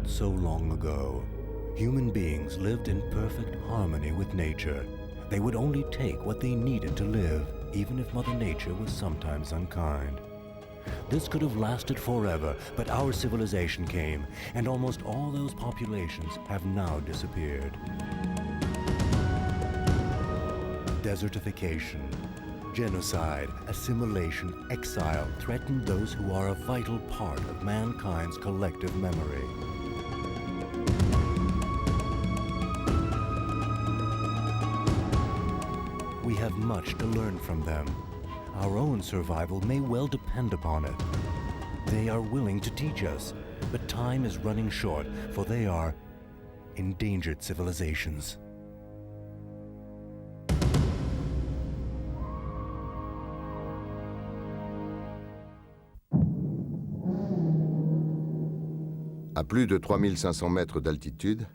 Not so long ago, human beings lived in perfect harmony with nature. They would only take what they needed to live, even if Mother Nature was sometimes unkind. This could have lasted forever, but our civilization came, and almost all those populations have now disappeared. Desertification, genocide, assimilation, exile threaten those who are a vital part of mankind's collective memory. We have much to learn from them. Our own survival may well depend upon it. They are willing to teach us, but time is running short, for they are endangered civilizations. À plus de 3500 mètres d'altitude,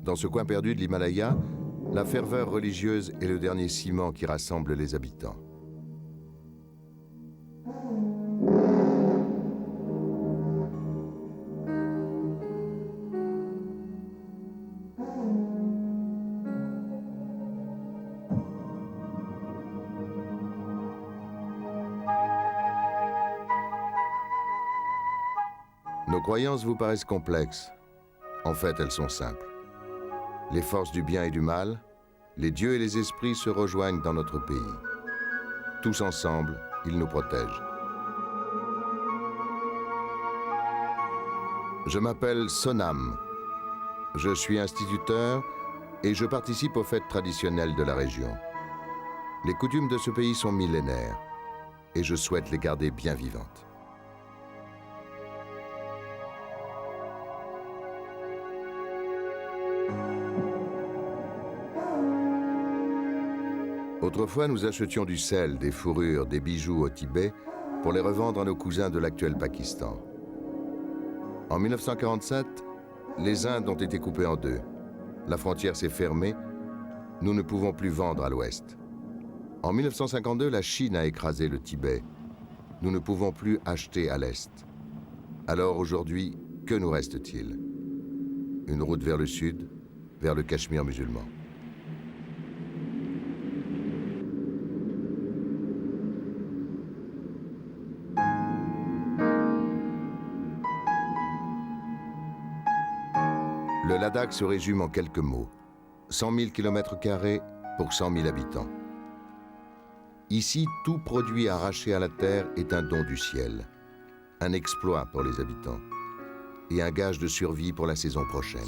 dans ce coin perdu de l'Himalaya, la ferveur religieuse est le dernier ciment qui rassemble les habitants. Nos croyances vous paraissent complexes. En fait, elles sont simples. Les forces du bien et du mal, les dieux et les esprits se rejoignent dans notre pays. Tous ensemble, ils nous protègent. Je m'appelle Sonam. Je suis instituteur et je participe aux fêtes traditionnelles de la région. Les coutumes de ce pays sont millénaires et je souhaite les garder bien vivantes. Autrefois, nous achetions du sel, des fourrures, des bijoux au Tibet pour les revendre à nos cousins de l'actuel Pakistan. En 1947, les Indes ont été coupées en deux. La frontière s'est fermée. Nous ne pouvons plus vendre à l'ouest. En 1952, la Chine a écrasé le Tibet. Nous ne pouvons plus acheter à l'est. Alors aujourd'hui, que nous reste-t-il? Une route vers le sud, vers le Cachemire musulman. Le Ladakh se résume en quelques mots. 100 000 km² pour 100 000 habitants. Ici, tout produit arraché à la terre est un don du ciel, un exploit pour les habitants et un gage de survie pour la saison prochaine.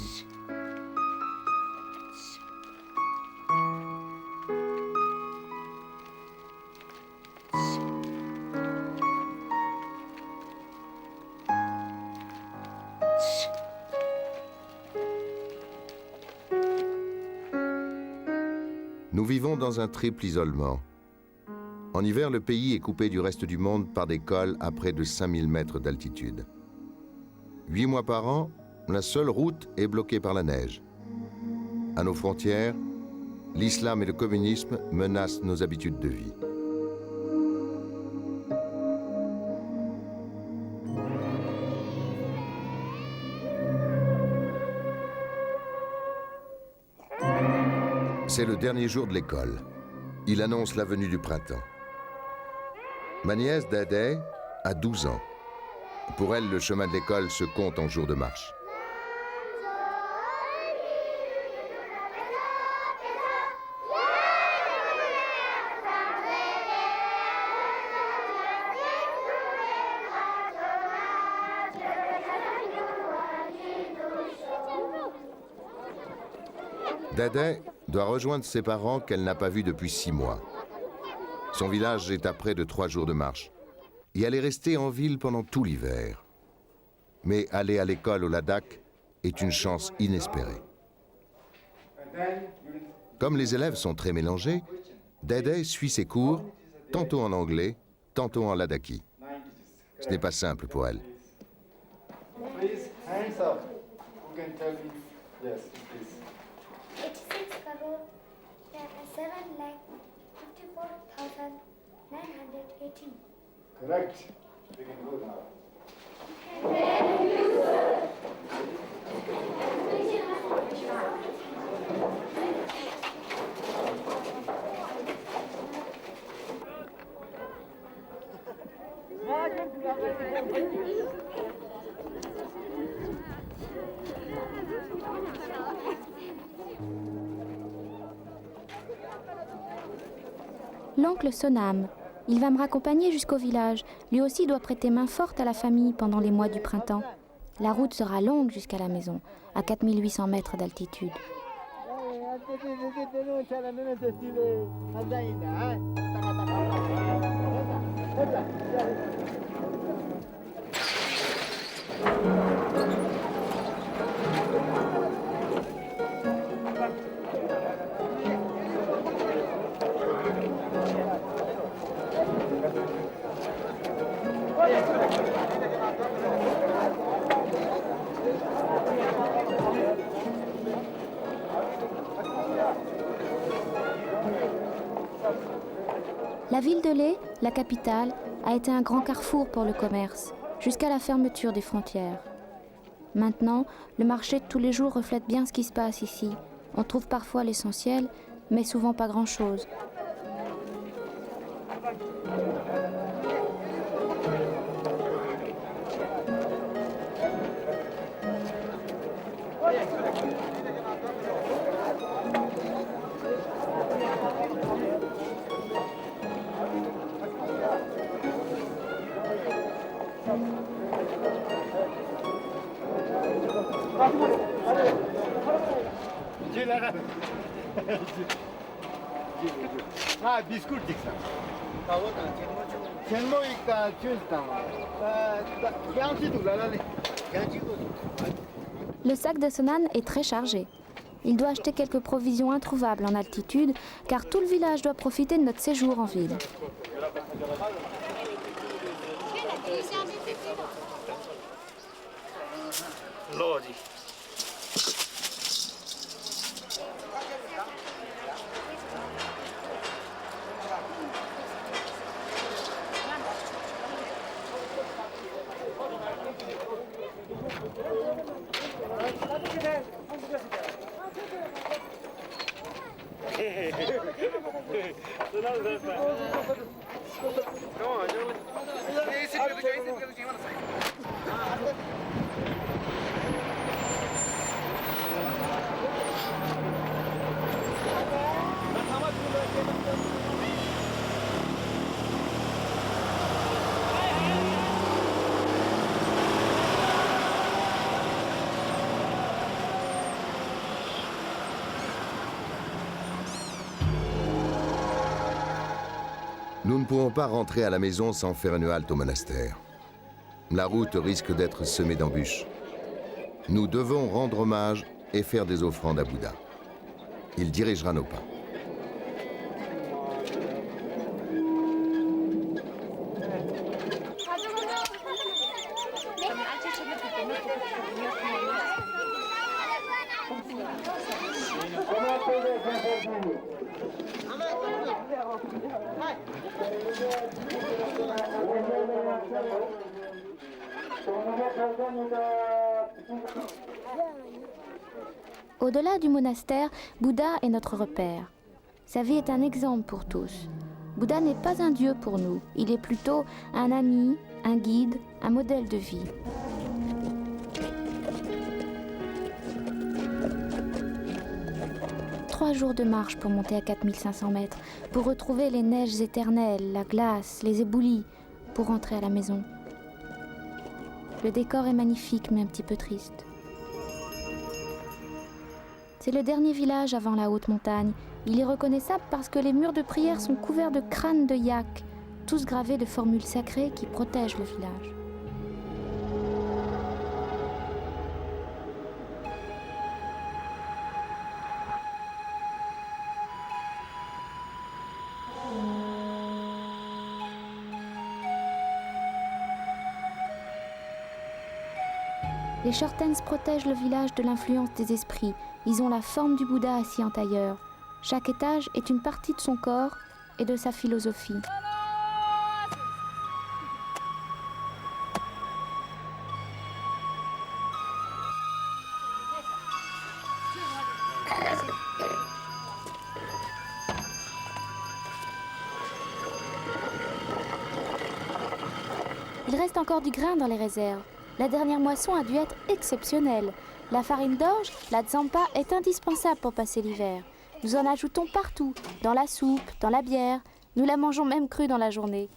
Nous vivons dans un triple isolement. En hiver, le pays est coupé du reste du monde par des cols à près de 5000 mètres d'altitude. 8 mois par an, la seule route est bloquée par la neige. À nos frontières, l'islam et le communisme menacent nos habitudes de vie. C'est le dernier jour de l'école. Il annonce la venue du printemps. Ma nièce Dadeh a 12 ans. Pour elle, le chemin de l'école se compte en jours de marche. Dadeh doit rejoindre ses parents qu'elle n'a pas vus depuis 6 mois. Son village est à près de 3 jours de marche. Et elle est restée en ville pendant tout l'hiver. Mais aller à l'école au Ladakh est une chance inespérée. Comme les élèves sont très mélangés, Dadeh suit ses cours, tantôt en anglais, tantôt en ladakhi. Ce n'est pas simple pour elle. Please, hands up. Who can tell me? Yes, please. 86 crore, 7,54,918. Correct. We can go now. Thank you, sir. L'oncle Sonam. Il va me raccompagner jusqu'au village. Lui aussi doit prêter main forte à la famille pendant les mois du printemps. La route sera longue jusqu'à la maison, à 4800 mètres d'altitude. La ville de Leh, la capitale, a été un grand carrefour pour le commerce, jusqu'à la fermeture des frontières. Maintenant, le marché de tous les jours reflète bien ce qui se passe ici. On trouve parfois l'essentiel, mais souvent pas grand-chose. Le sac de Sonan est très chargé. Il doit acheter quelques provisions introuvables en altitude, car tout le village doit profiter de notre séjour en ville. Nous ne pouvons pas rentrer à la maison sans faire une halte au monastère. La route risque d'être semée d'embûches. Nous devons rendre hommage et faire des offrandes à Bouddha. Il dirigera nos pas. Au-delà du monastère, Bouddha est notre repère. Sa vie est un exemple pour tous. Bouddha n'est pas un dieu pour nous, il est plutôt un ami, un guide, un modèle de vie. Trois jours de marche pour monter à 4500 mètres, pour retrouver les neiges éternelles, la glace, les éboulis, pour rentrer à la maison. Le décor est magnifique, mais un petit peu triste. C'est le dernier village avant la haute montagne. Il est reconnaissable parce que les murs de prière sont couverts de crânes de yak, tous gravés de formules sacrées qui protègent le village. Les Shortens protègent le village de l'influence des esprits. Ils ont la forme du Bouddha assis en tailleur. Chaque étage est une partie de son corps et de sa philosophie. Il reste encore du grain dans les réserves. La dernière moisson a dû être exceptionnelle. La farine d'orge, la tsampa, est indispensable pour passer l'hiver. Nous en ajoutons partout, dans la soupe, dans la bière. Nous la mangeons même crue dans la journée.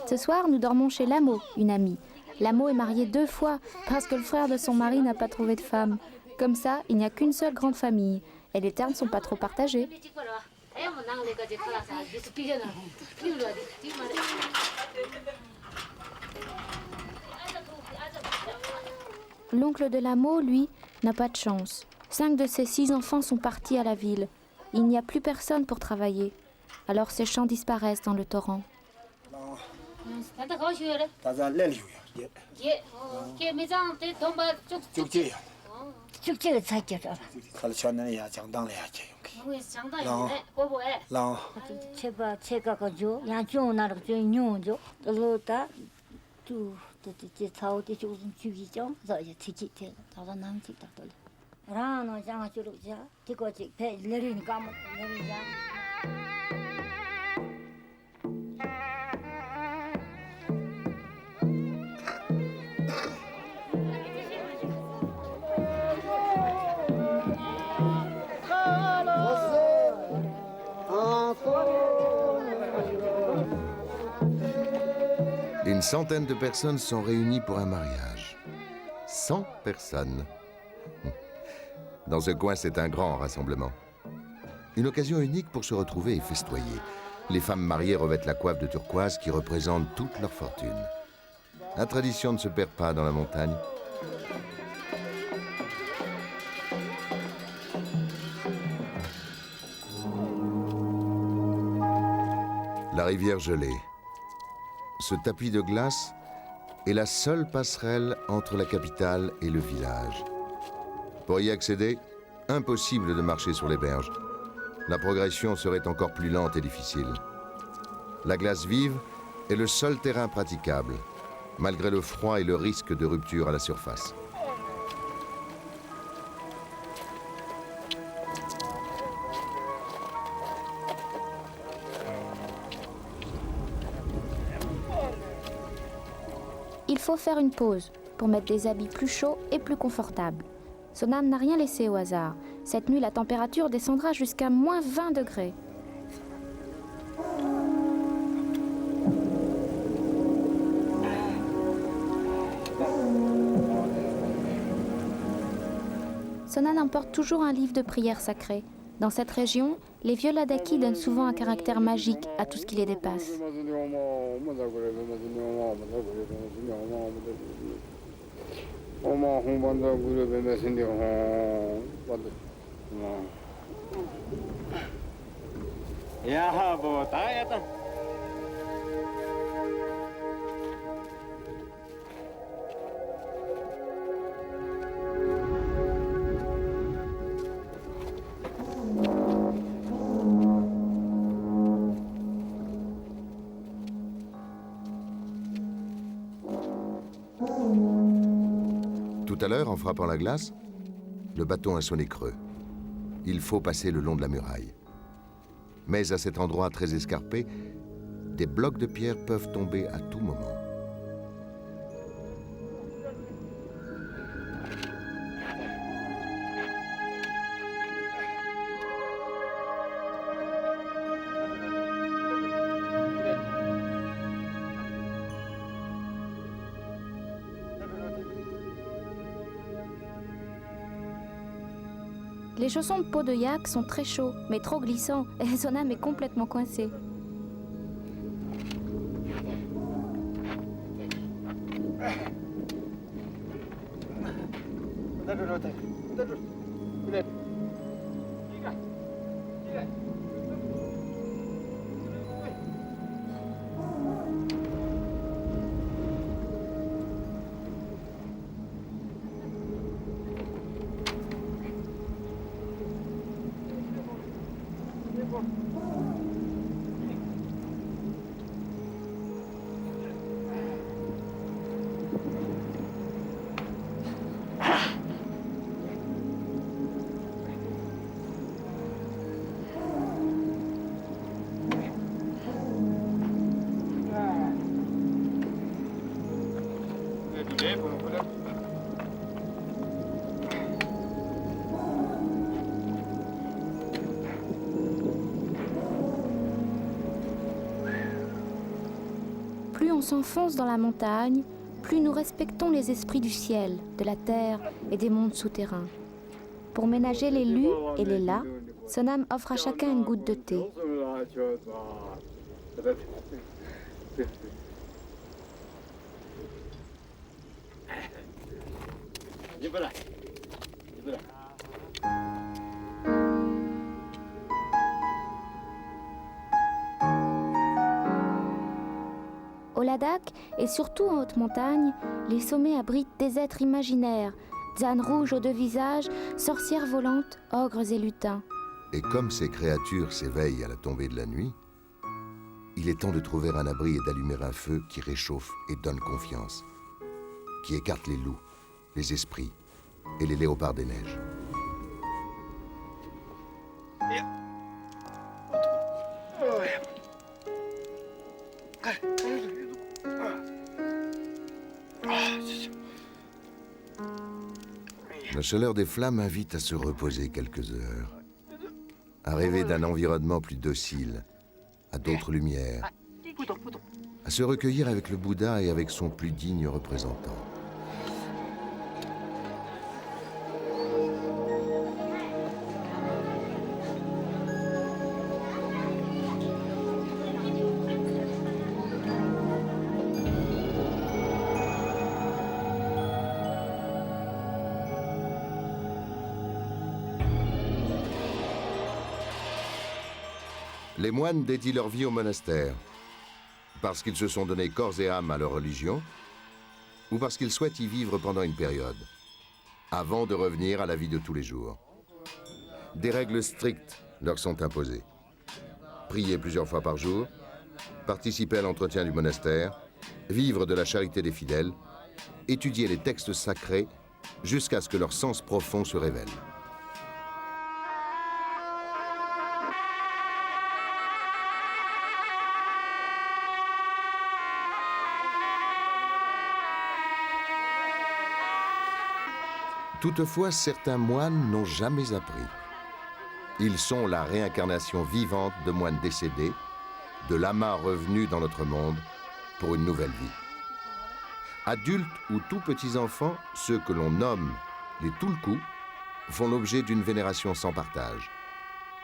Ce soir, nous dormons chez Lamo, une amie. Lamo est mariée 2 fois parce que le frère de son mari n'a pas trouvé de femme. Comme ça, il n'y a qu'une seule grande famille. Et les terres ne sont pas trop partagées. L'oncle de Lamo, lui, n'a pas de chance. 5 de ses 6 enfants sont partis à la ville. Il n'y a plus personne pour travailler. Alors ses champs disparaissent dans le torrent. Une centaine de personnes sont réunies pour un mariage. 100 personnes. Dans ce coin, c'est un grand rassemblement. Une occasion unique pour se retrouver et festoyer. Les femmes mariées revêtent la coiffe de turquoise qui représente toute leur fortune. La tradition ne se perd pas dans la montagne. La rivière gelée. Ce tapis de glace est la seule passerelle entre la capitale et le village. Pour y accéder, impossible de marcher sur les berges. La progression serait encore plus lente et difficile. La glace vive est le seul terrain praticable, malgré le froid et le risque de rupture à la surface. Il faut faire une pause pour mettre des habits plus chauds et plus confortables. Sonam n'a rien laissé au hasard. Cette nuit, la température descendra jusqu'à moins 20 degrés. Sonam emporte toujours un livre de prières sacrées. Dans cette région, les vieux Ladakhi donnent souvent un caractère magique à tout ce qui les dépasse. Tout à l'heure, en frappant la glace, le bâton a sonné creux. Il faut passer le long de la muraille. Mais à cet endroit très escarpé, des blocs de pierre peuvent tomber à tout moment. Les chaussons de peau de yak sont très chauds, mais trop glissants, et Sonam est complètement coincé. on s'enfonce dans la montagne, plus nous respectons les esprits du ciel, de la terre et des mondes souterrains. Pour ménager les lus et les la, Sonam offre à chacun une goutte de thé. Au Ladakh, et surtout en haute montagne, les sommets abritent des êtres imaginaires, dzânes rouges aux deux visages, sorcières volantes, ogres et lutins. Et comme ces créatures s'éveillent à la tombée de la nuit, il est temps de trouver un abri et d'allumer un feu qui réchauffe et donne confiance, qui écarte les loups, les esprits et les léopards des neiges. La chaleur des flammes invite à se reposer quelques heures, à rêver d'un environnement plus docile, à d'autres lumières, à se recueillir avec le Bouddha et avec son plus digne représentant. Les moines dédient leur vie au monastère, parce qu'ils se sont donnés corps et âme à leur religion, ou parce qu'ils souhaitent y vivre pendant une période, avant de revenir à la vie de tous les jours. Des règles strictes leur sont imposées. Prier plusieurs fois par jour, participer à l'entretien du monastère, vivre de la charité des fidèles, étudier les textes sacrés jusqu'à ce que leur sens profond se révèle. Toutefois, certains moines n'ont jamais appris. Ils sont la réincarnation vivante de moines décédés, de lamas revenus dans notre monde pour une nouvelle vie. Adultes ou tout petits enfants, ceux que l'on nomme les Tulku, font l'objet d'une vénération sans partage.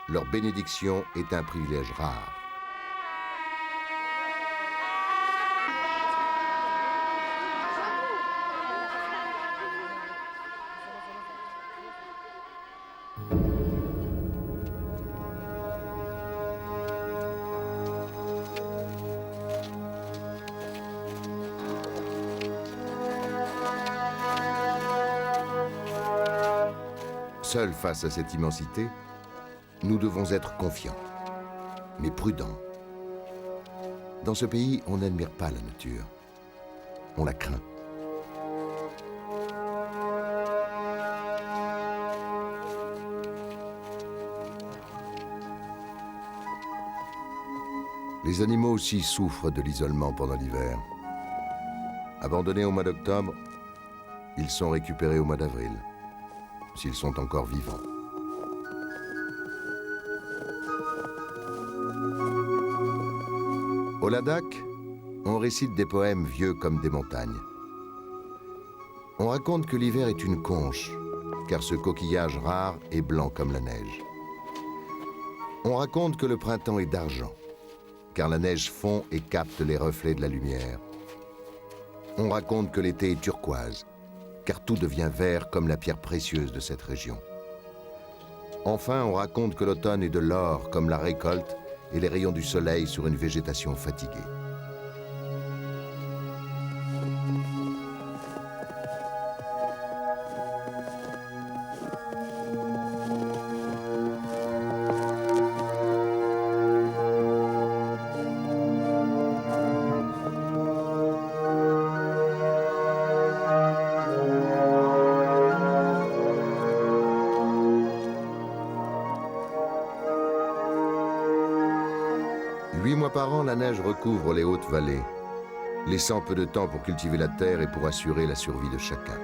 Leur bénédiction est un privilège rare. Seuls face à cette immensité, nous devons être confiants, mais prudents. Dans ce pays, on n'admire pas la nature, on la craint. Les animaux aussi souffrent de l'isolement pendant l'hiver. Abandonnés au mois d'octobre, ils sont récupérés au mois d'avril, s'ils sont encore vivants. Au Ladakh, on récite des poèmes vieux comme des montagnes. On raconte que l'hiver est une conche, car ce coquillage rare est blanc comme la neige. On raconte que le printemps est d'argent, car la neige fond et capte les reflets de la lumière. On raconte que l'été est turquoise, car tout devient vert comme la pierre précieuse de cette région. Enfin, on raconte que l'automne est de l'or comme la récolte et les rayons du soleil sur une végétation fatiguée. Par an, la neige recouvre les hautes vallées, laissant peu de temps pour cultiver la terre et pour assurer la survie de chacun.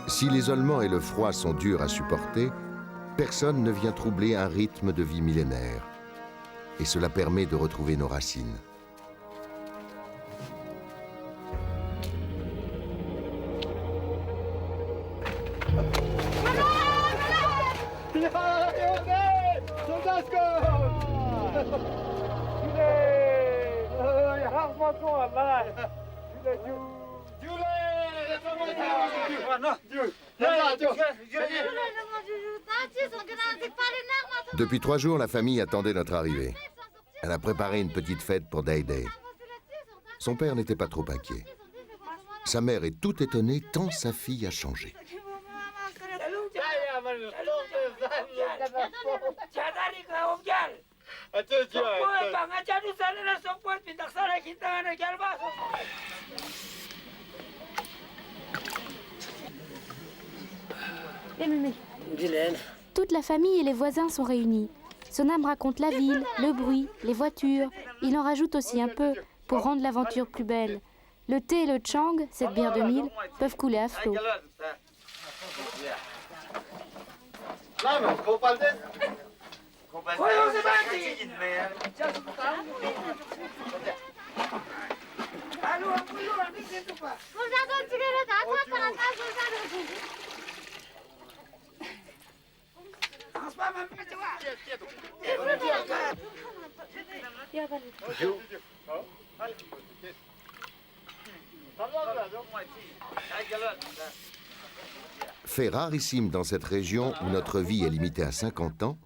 Si l'isolement et le froid sont durs à supporter, Personne ne vient troubler un rythme de vie millénaire. Et cela permet de retrouver nos racines. Depuis 3 jours, la famille attendait notre arrivée. Elle a préparé une petite fête pour Day Day. Son père n'était pas trop inquiet. Sa mère est toute étonnée tant sa fille a changé. Toute la famille et les voisins sont réunis. Sonam raconte la ville, le bruit, les voitures. Il en rajoute aussi un peu pour rendre l'aventure plus belle. Le thé et le chang, cette bière de Nil, peuvent couler à flot. Fait rarissime dans cette région où notre vie est limitée à 50 ans,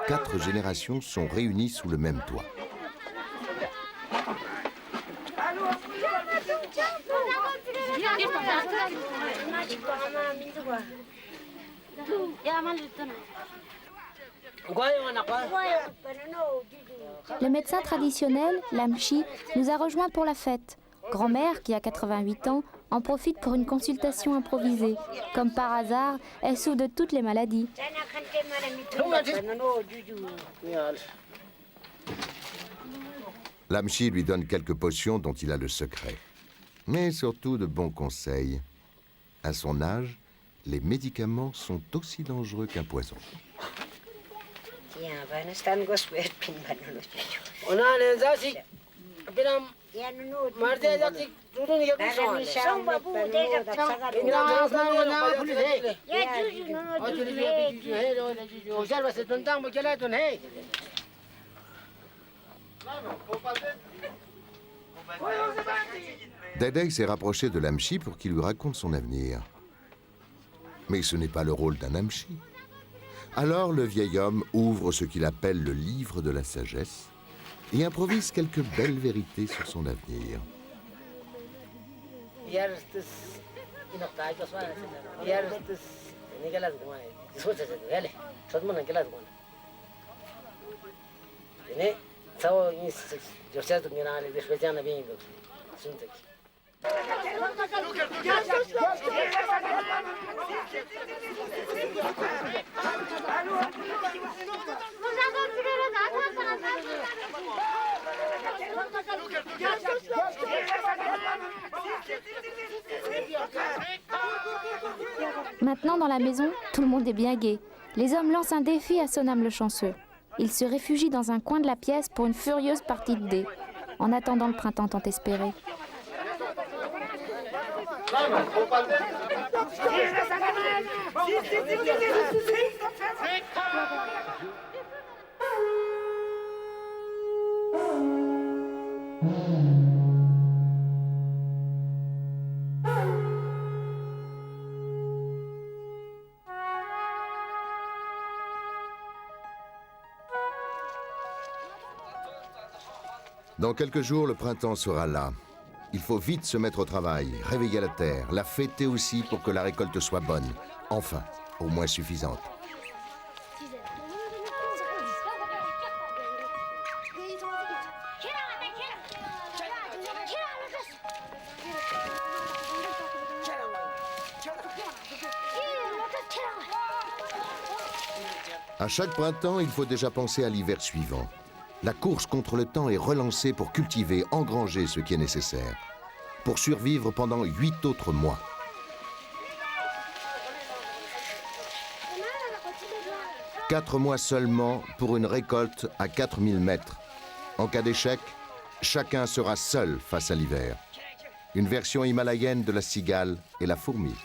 4 générations sont réunies sous le même toit. Le médecin traditionnel, Lamchi, nous a rejoints pour la fête. Grand-mère, qui a 88 ans, en profite pour une consultation improvisée. Comme par hasard, elle souffre de toutes les maladies. Lamchi lui donne quelques potions dont il a le secret. Mais surtout de bons conseils. À son âge, les médicaments sont aussi dangereux qu'un poison. Day s'est rapproché de Lamchi pour qu'il lui raconte son avenir. Mais ce n'est pas le rôle d'un Lamchi. Alors le vieil homme ouvre ce qu'il appelle le livre de la sagesse et improvise quelques belles vérités sur son avenir. Maintenant, dans la maison, tout le monde est bien gai. Les hommes lancent un défi à Sonam le chanceux. Il se réfugie dans un coin de la pièce pour une furieuse partie de dés, en attendant le printemps tant espéré. Dans quelques jours, le printemps sera là. Il faut vite se mettre au travail, réveiller la terre, la fêter aussi pour que la récolte soit bonne. Enfin, au moins suffisante. À chaque printemps, il faut déjà penser à l'hiver suivant. La course contre le temps est relancée pour cultiver, engranger ce qui est nécessaire. Pour survivre pendant 8 autres mois. 4 mois seulement pour une récolte à 4000 mètres. En cas d'échec, chacun sera seul face à l'hiver. Une version himalayenne de la cigale et la fourmi.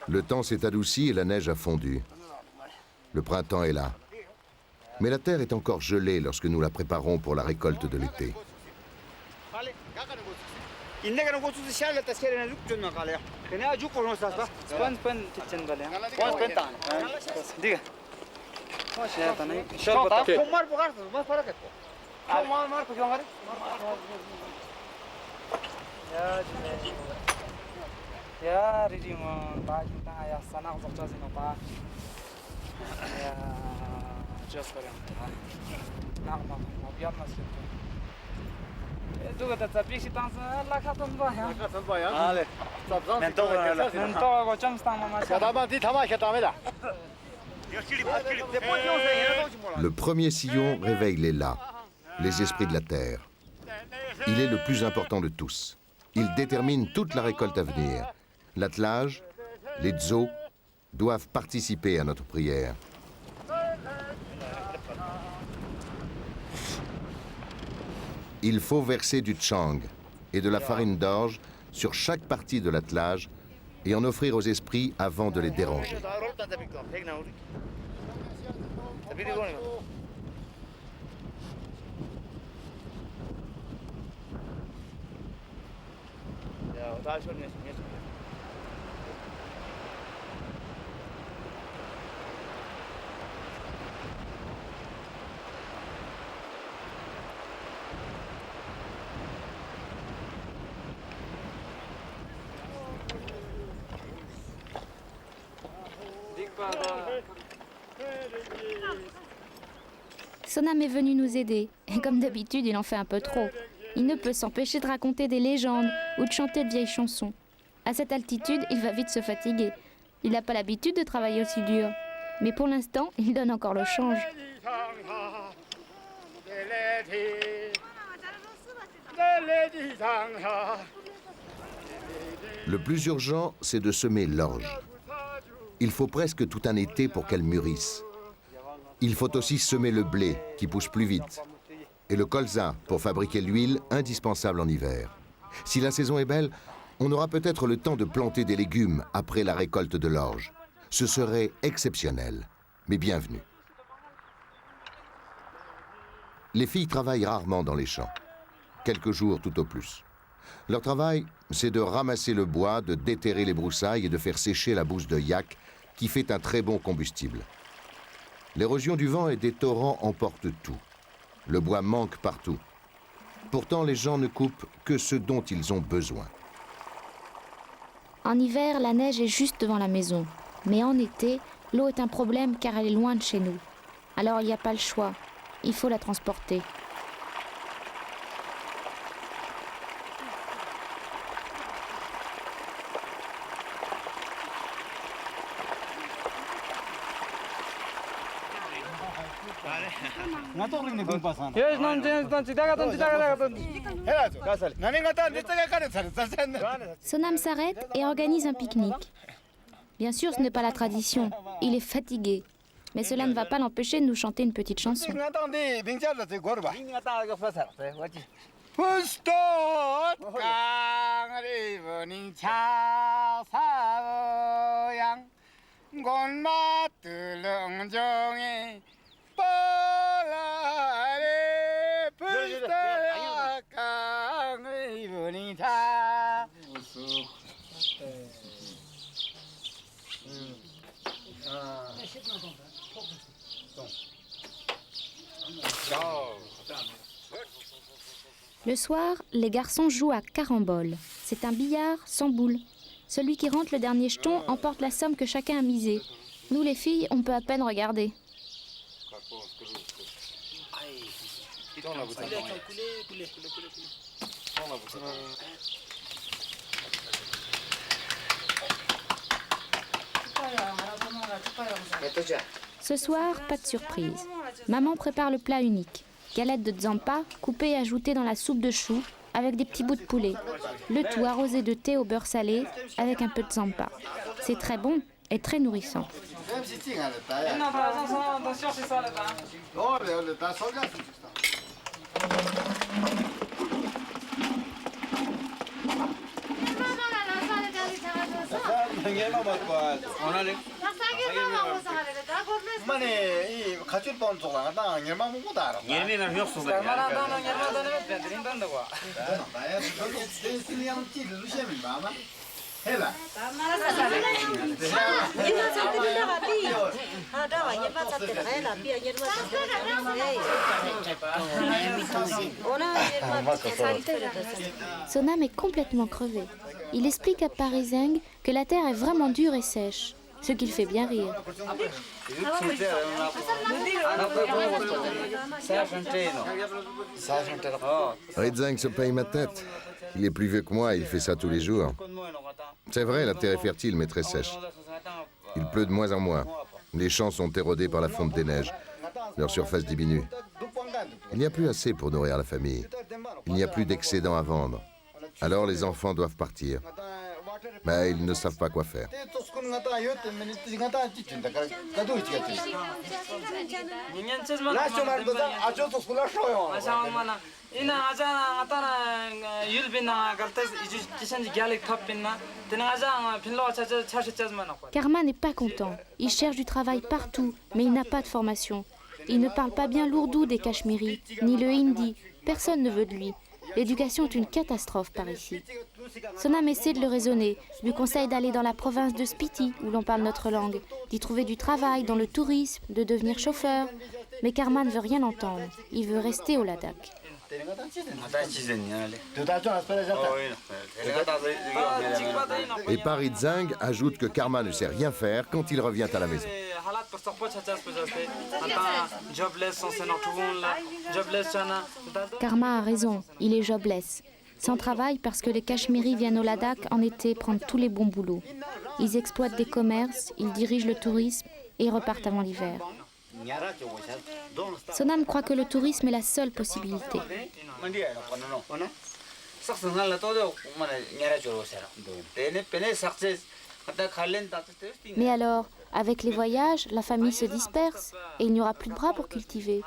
Le temps s'est adouci et la neige a fondu. Le printemps est là. Mais la terre est encore gelée lorsque nous la préparons pour la récolte de l'été. Le premier sillon réveille les Las, les esprits de la terre. Il est le plus important de tous. Il détermine toute la récolte à venir. L'attelage, les dzos, doivent participer à notre prière. Il faut verser du tchang et de la farine d'orge sur chaque partie de l'attelage et en offrir aux esprits avant de les déranger. Sonam est venu nous aider, et comme d'habitude, il en fait un peu trop. Il ne peut s'empêcher de raconter des légendes ou de chanter de vieilles chansons. À cette altitude, il va vite se fatiguer. Il n'a pas l'habitude de travailler aussi dur. Mais pour l'instant, il donne encore le change. Le plus urgent, c'est de semer l'orge. Il faut presque tout un été pour qu'elle mûrisse. Il faut aussi semer le blé, qui pousse plus vite, et le colza pour fabriquer l'huile indispensable en hiver. Si la saison est belle, on aura peut-être le temps de planter des légumes après la récolte de l'orge. Ce serait exceptionnel, mais bienvenue. Les filles travaillent rarement dans les champs, quelques jours tout au plus. Leur travail, c'est de ramasser le bois, de déterrer les broussailles et de faire sécher la bouse de yak, qui fait un très bon combustible. L'érosion du vent et des torrents emportent tout. Le bois manque partout. Pourtant, les gens ne coupent que ce dont ils ont besoin. En hiver, la neige est juste devant la maison. Mais en été, l'eau est un problème car elle est loin de chez nous. Alors il n'y a pas le choix. Il faut la transporter. Sonam s'arrête et organise un pique-nique. Bien sûr, ce n'est pas la tradition. Il est fatigué. Mais cela ne va pas l'empêcher de nous chanter une petite chanson. Le soir, les garçons jouent à carambole. C'est un billard sans boules. Celui qui rentre le dernier jeton emporte la somme que chacun a misée. Nous, les filles, on peut à peine regarder. Ce soir, pas de surprise. Maman prépare le plat unique. Galette de tsampa, coupée et ajoutée dans la soupe de choux, avec des petits bouts de poulet. Le tout arrosé de thé au beurre salé, avec un peu de tsampa. C'est très bon et très nourrissant. Sonam est complètement crevé. Il explique à Pariseng que la terre est vraiment dure et sèche, ce qui le fait bien rire. Rizeng se paye ma tête. Il est plus vieux que moi, il fait ça tous les jours. C'est vrai, la terre est fertile mais très sèche. Il pleut de moins en moins. Les champs sont érodés par la fonte des neiges. Leur surface diminue. Il n'y a plus assez pour nourrir la famille. Il n'y a plus d'excédent à vendre. Alors les enfants doivent partir. Mais ils ne savent pas quoi faire. Karma n'est pas content. Il cherche du travail partout, mais il n'a pas de formation. Il ne parle pas bien l'ourdou des Cachemiris, ni le hindi. Personne ne veut de lui. L'éducation est une catastrophe par ici. Sonam essaie de le raisonner, lui conseille d'aller dans la province de Spiti, où l'on parle notre langue, d'y trouver du travail, dans le tourisme, de devenir chauffeur. Mais Karma ne veut rien entendre. Il veut rester au Ladakh. Et Parizeng ajoute que Karma ne sait rien faire quand il revient à la maison. Karma a raison, il est jobless. Sans travail parce que les Cachemiris viennent au Ladakh en été prendre tous les bons boulots. Ils exploitent des commerces, ils dirigent le tourisme et repartent avant l'hiver. Sonam croit que le tourisme est la seule possibilité. Mais alors, avec les voyages, la famille se disperse et il n'y aura plus de bras pour cultiver.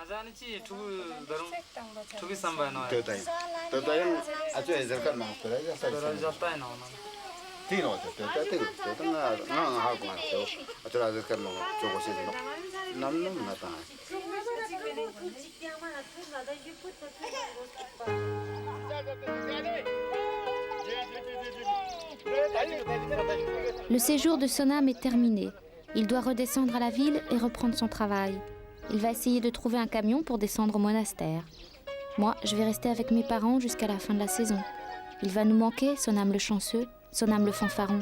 Le séjour de Sonam est terminé. Il doit redescendre à la ville et reprendre son travail. Il va essayer de trouver un camion pour descendre au monastère. Moi, je vais rester avec mes parents jusqu'à la fin de la saison. Il va nous manquer, Sonam le chanceux, Sonam le fanfaron.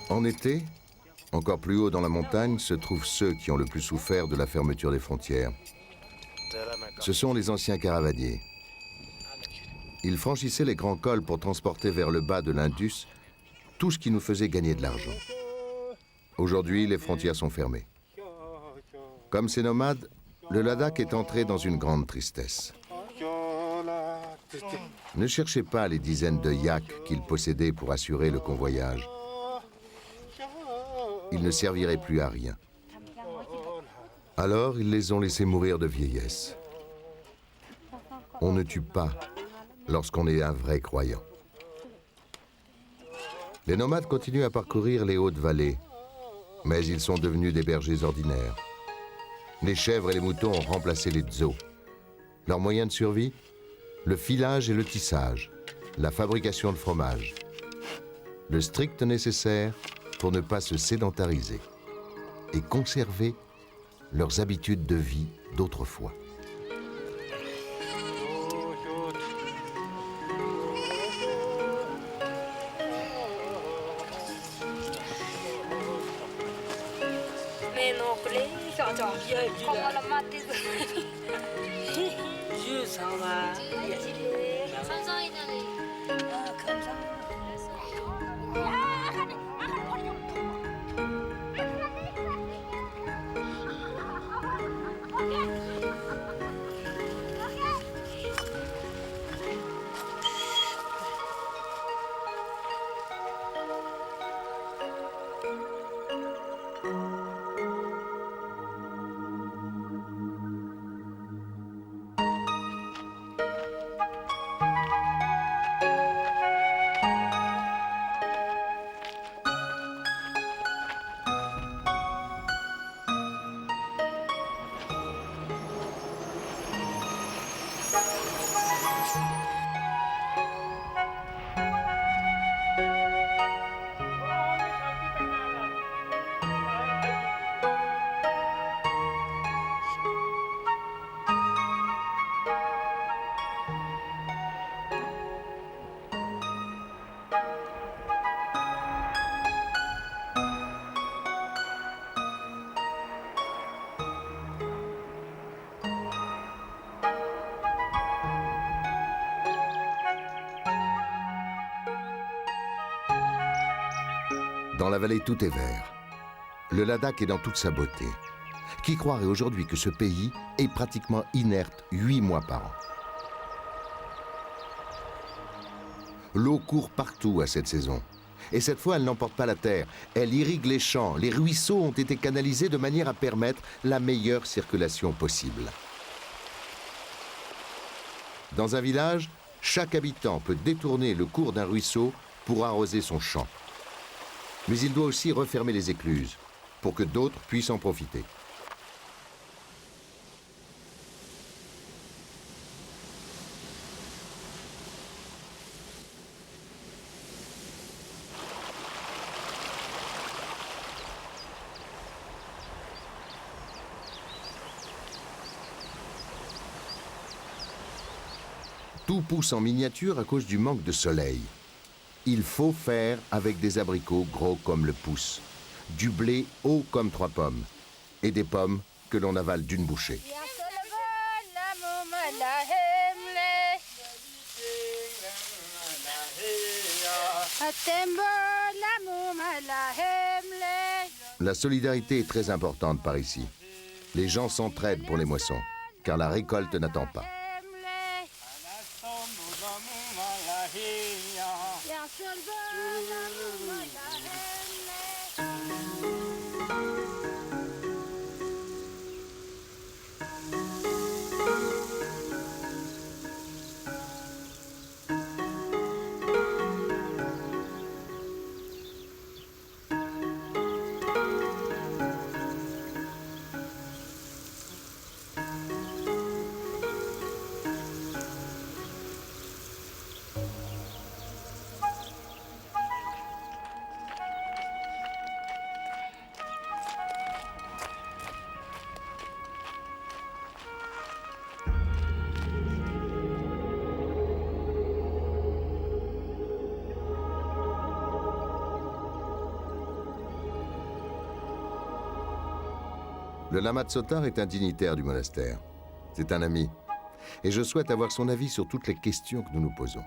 En été, encore plus haut dans la montagne, se trouvent ceux qui ont le plus souffert de la fermeture des frontières. Ce sont les anciens caravaniers. Ils franchissaient les grands cols pour transporter vers le bas de l'Indus tout ce qui nous faisait gagner de l'argent. Aujourd'hui, les frontières sont fermées. Comme ces nomades, le Ladakh est entré dans une grande tristesse. Ne cherchez pas les dizaines de yaks qu'ils possédaient pour assurer le convoyage. Ils ne serviraient plus à rien. Alors, ils les ont laissés mourir de vieillesse. On ne tue pas lorsqu'on est un vrai croyant. Les nomades continuent à parcourir les hautes vallées, mais ils sont devenus des bergers ordinaires. Les chèvres et les moutons ont remplacé les dzos. Leurs moyens de survie? Le filage et le tissage, la fabrication de fromage. Le strict nécessaire pour ne pas se sédentariser et conserver leurs habitudes de vie d'autrefois. Dans la vallée, tout est vert. Le Ladakh est dans toute sa beauté. Qui croirait aujourd'hui que ce pays est pratiquement inerte 8 mois par an? L'eau court partout à cette saison. Et cette fois, elle n'emporte pas la terre. Elle irrigue les champs. Les ruisseaux ont été canalisés de manière à permettre la meilleure circulation possible. Dans un village, chaque habitant peut détourner le cours d'un ruisseau pour arroser son champ. Mais il doit aussi refermer les écluses pour que d'autres puissent en profiter. Tout pousse en miniature à cause du manque de soleil. Il faut faire avec des abricots gros comme le pouce, du blé haut comme 3 pommes et des pommes que l'on avale d'une bouchée. La solidarité est très importante par ici. Les gens s'entraident pour les moissons, car la récolte n'attend pas. Le lama Tsotar est un dignitaire du monastère. C'est un ami. Et je souhaite avoir son avis sur toutes les questions que nous nous posons.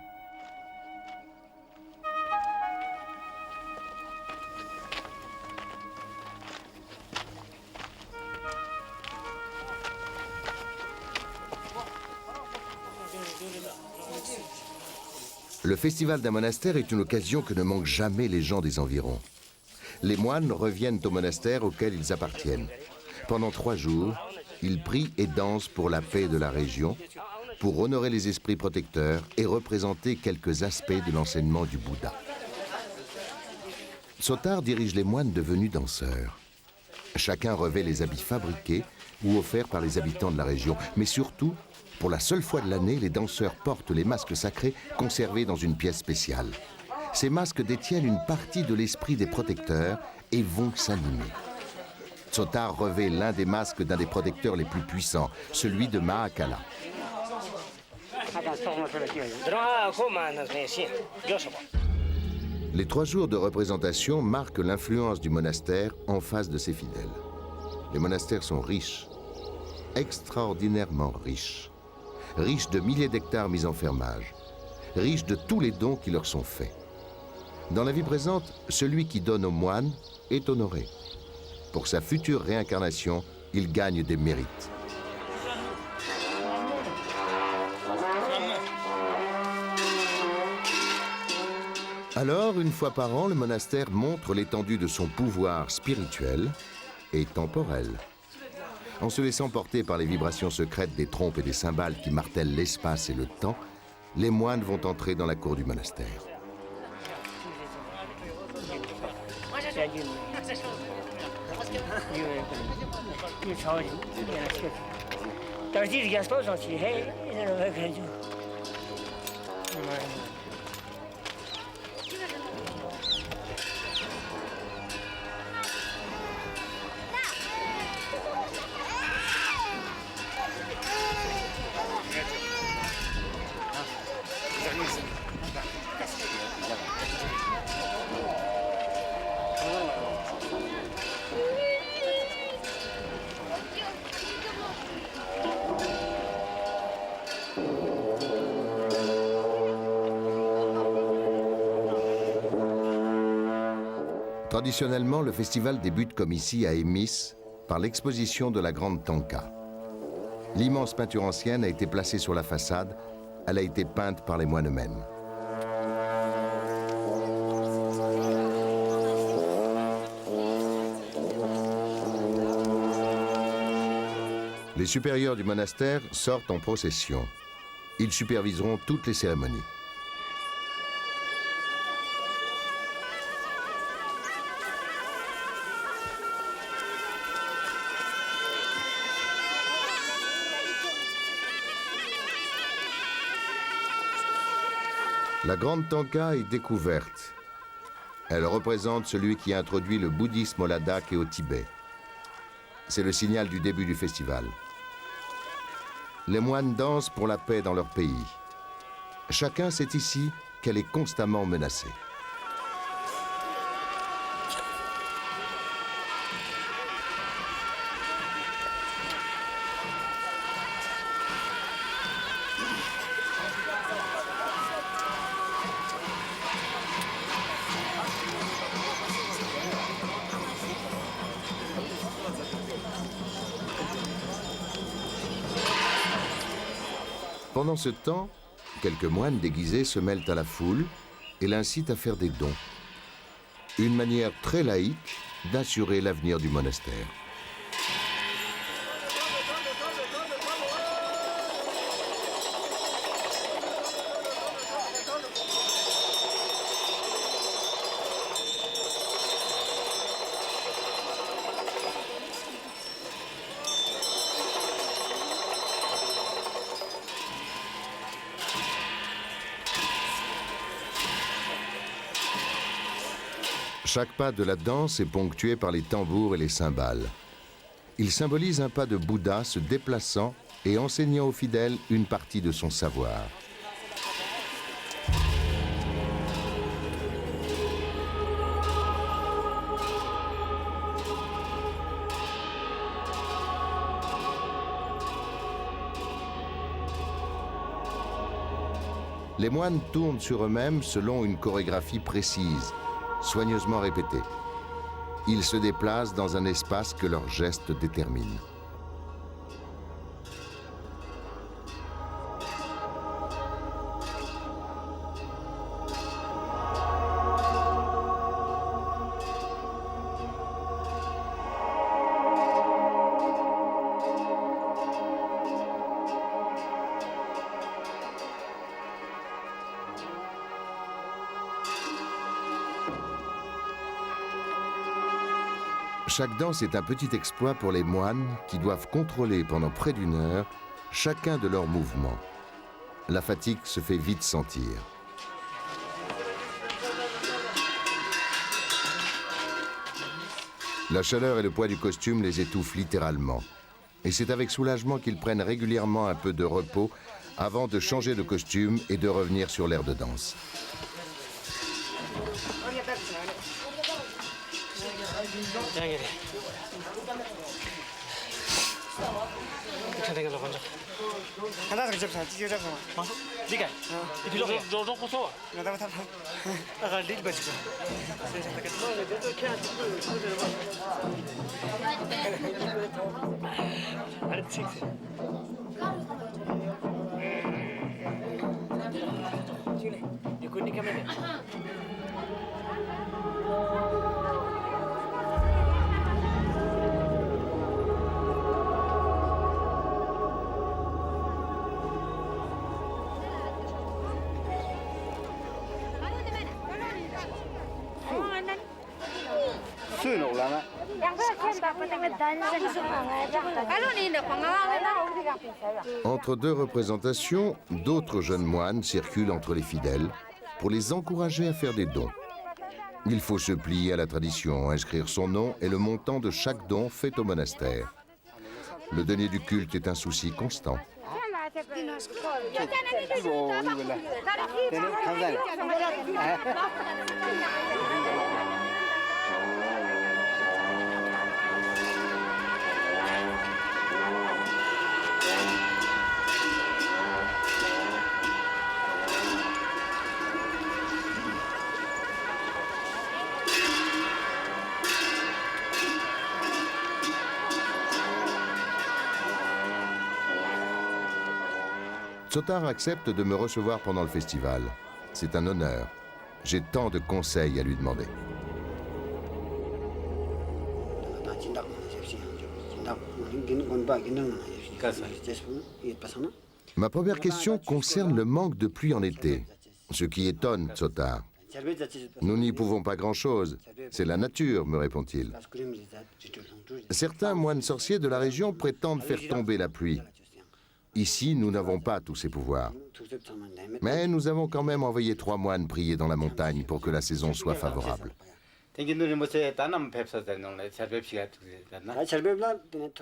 Le festival d'un monastère est une occasion que ne manquent jamais les gens des environs. Les moines reviennent au monastère auquel ils appartiennent. Pendant 3 jours, ils prient et dansent pour la paix de la région, pour honorer les esprits protecteurs et représenter quelques aspects de l'enseignement du Bouddha. Tsottar dirige les moines devenus danseurs. Chacun revêt les habits fabriqués ou offerts par les habitants de la région. Mais surtout, pour la seule fois de l'année, les danseurs portent les masques sacrés conservés dans une pièce spéciale. Ces masques détiennent une partie de l'esprit des protecteurs et vont s'animer. Tsottar revêt l'un des masques d'un des protecteurs les plus puissants, celui de Mahakala. Les 3 jours de représentation marquent l'influence du monastère en face de ses fidèles. Les monastères sont riches, extraordinairement riches, riches de milliers d'hectares mis en fermage, riches de tous les dons qui leur sont faits. Dans la vie présente, celui qui donne aux moines est honoré. Pour sa future réincarnation, il gagne des mérites. Alors, une fois par an, le monastère montre l'étendue de son pouvoir spirituel et temporel. En se laissant porter par les vibrations secrètes des trompes et des cymbales qui martèlent l'espace et le temps, les moines vont entrer dans la cour du monastère. Traditionnellement, le festival débute comme ici à Emis par l'exposition de la Grande Tanka. L'immense peinture ancienne a été placée sur la façade. Elle a été peinte par les moines eux-mêmes. Les supérieurs du monastère sortent en procession. Ils superviseront toutes les cérémonies. La Grande Tanka est découverte. Elle représente celui qui a introduit le bouddhisme au Ladakh et au Tibet. C'est le signal du début du festival. Les moines dansent pour la paix dans leur pays. Chacun sait ici qu'elle est constamment menacée. Pendant ce temps, quelques moines déguisés se mêlent à la foule et l'incitent à faire des dons. Une manière très laïque d'assurer l'avenir du monastère. Chaque pas de la danse est ponctué par les tambours et les cymbales. Il symbolise un pas de Bouddha se déplaçant et enseignant aux fidèles une partie de son savoir. Les moines tournent sur eux-mêmes selon une chorégraphie précise, soigneusement répétée. Ils se déplacent dans un espace que leurs gestes déterminent. Chaque danse est un petit exploit pour les moines qui doivent contrôler pendant près d'une heure chacun de leurs mouvements. La fatigue se fait vite sentir. La chaleur et le poids du costume les étouffent littéralement. Et c'est avec soulagement qu'ils prennent régulièrement un peu de repos avant de changer de costume et de revenir sur l'air de danse. Entre deux représentations, d'autres jeunes moines circulent entre les fidèles pour les encourager à faire des dons. Il faut se plier à la tradition, inscrire son nom et le montant de chaque don fait au monastère. Le denier du culte est un souci constant. Tsotar accepte de me recevoir pendant le festival. C'est un honneur. J'ai tant de conseils à lui demander. Ma première question concerne le manque de pluie en été, ce qui étonne Tsotar. Nous n'y pouvons pas grand-chose. C'est la nature, me répond-il. Certains moines sorciers de la région prétendent faire tomber la pluie. Ici, nous n'avons pas tous ces pouvoirs. Mais nous avons quand même envoyé 3 moines prier dans la montagne pour que la saison soit favorable.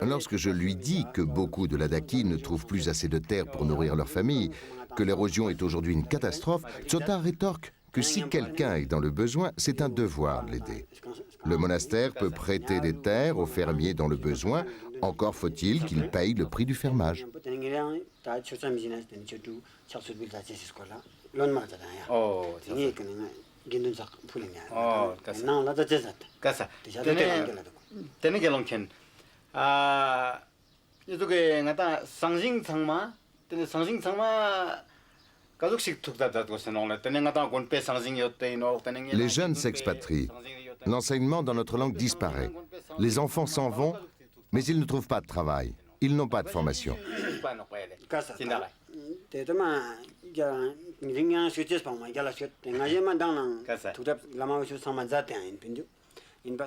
Lorsque je lui dis que beaucoup de Ladakhi ne trouvent plus assez de terre pour nourrir leur famille, que l'érosion est aujourd'hui une catastrophe, Tsotar rétorque que si quelqu'un est dans le besoin, c'est un devoir de l'aider. Le monastère peut prêter des terres aux fermiers dans le besoin, encore faut-il qu'ils payent le prix du fermage. Les jeunes s'expatrient. L'enseignement dans notre langue disparaît. Les enfants s'en vont, mais ils ne trouvent pas de travail. Ils n'ont pas de formation.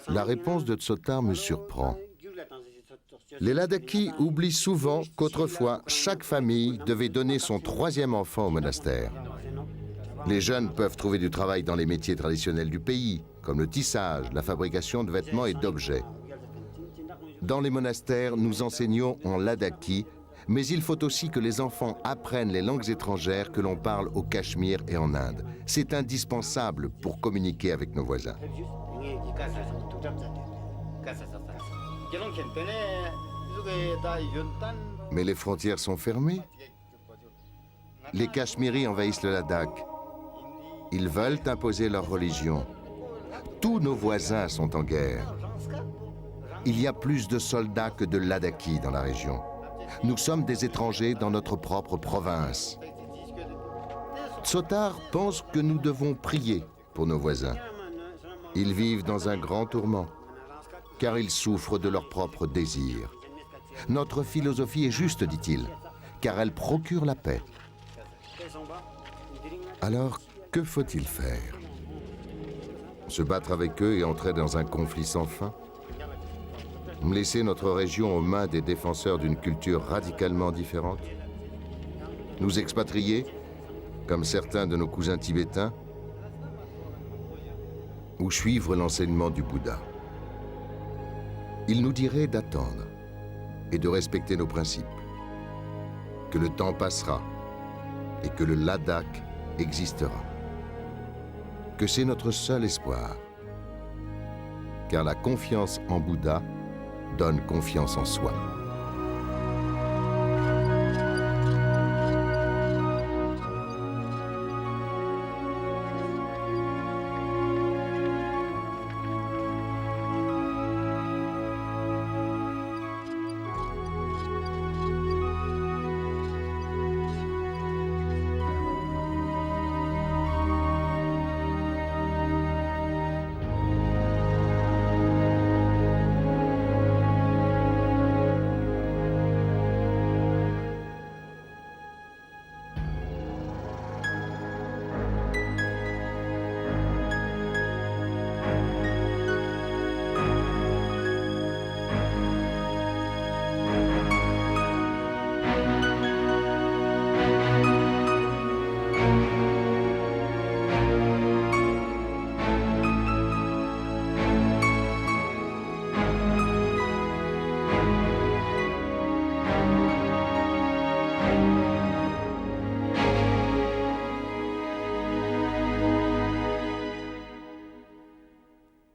La réponse de Tsotar me surprend. Les Ladakhi oublient souvent qu'autrefois, chaque famille devait donner son 3e enfant au monastère. Les jeunes peuvent trouver du travail dans les métiers traditionnels du pays, comme le tissage, la fabrication de vêtements et d'objets. Dans les monastères, nous enseignons en Ladakhi, mais il faut aussi que les enfants apprennent les langues étrangères que l'on parle au Cachemire et en Inde. C'est indispensable pour communiquer avec nos voisins. Mais les frontières sont fermées. Les Cachemiris envahissent le Ladakh. Ils veulent imposer leur religion. Tous nos voisins sont en guerre. Il y a plus de soldats que de Ladakhi dans la région. Nous sommes des étrangers dans notre propre province. Tsotar pense que nous devons prier pour nos voisins. Ils vivent dans un grand tourment, car ils souffrent de leurs propres désirs. Notre philosophie est juste, dit-il, car elle procure la paix. Alors, que faut-il faire? Se battre avec eux et entrer dans un conflit sans fin? Laisser notre région aux mains des défenseurs d'une culture radicalement différente? Nous expatrier, comme certains de nos cousins tibétains? Ou suivre l'enseignement du Bouddha? Il nous dirait d'attendre et de respecter nos principes, que le temps passera et que le Ladakh existera, que c'est notre seul espoir, car la confiance en Bouddha donne confiance en soi.